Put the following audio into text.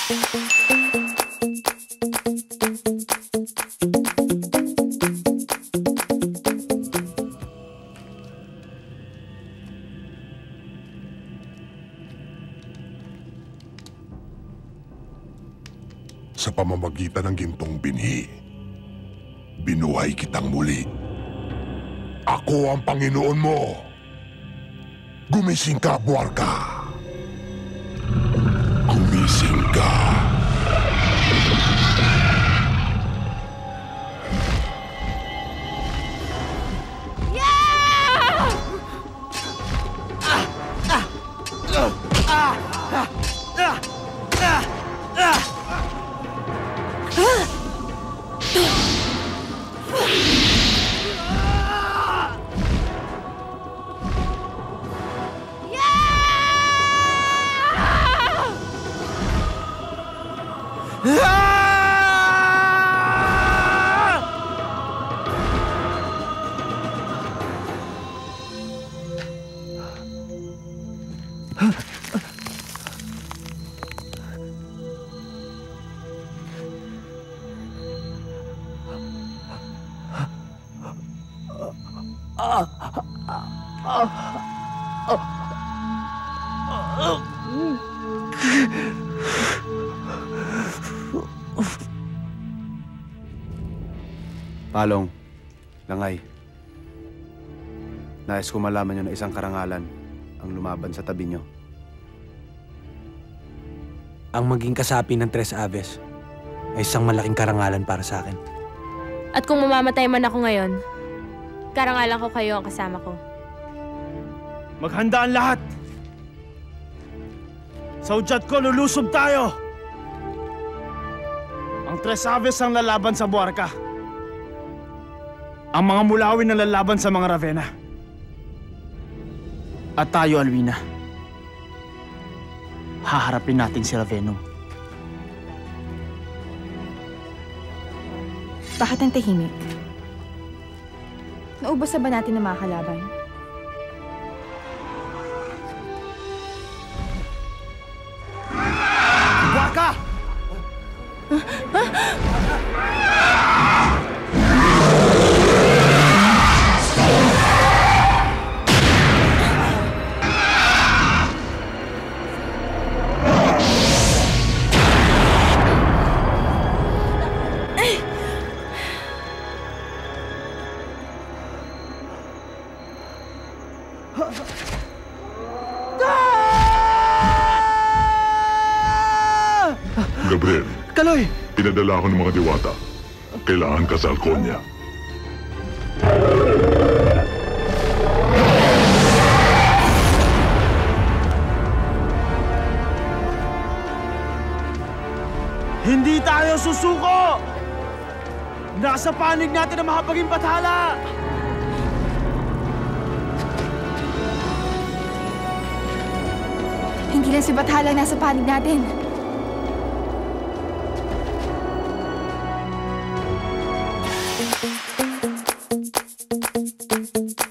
Sa pamamagitan ng gintong binhi, binuhay kitang muli. Ako ang Panginoon mo. Gumising ka, Buarka. Gumising ka. Palong, Langay. Nais ko malaman nyo na isang karangalan ang lumaban sa tabi nyo. Ang maging kasapi ng Tres Aves ay isang malaking karangalan para sa akin. At kung mamamatay man ako ngayon, karangalan ko kayo ang kasama ko. Maghanda ang lahat! Sa udyat ko, lulusob tayo! Ang Tres Aves ang lalaban sa Buarka. Ang mga Mulawin ang lalaban sa mga Ravenna. At tayo, Alwina, haharapin natin si Ravenum. Bakit ang tahimik? Naubos na ba natin ang mga kalaban? Buarka! Gabriel. Kaloy! Pinadala ako ng mga diwata. Kailangan ka sa Alconia. Hindi tayo susuko! Nasa panig natin ang mahapaging bathala! Hindi lang si Bathala nasa panig natin. Thank you.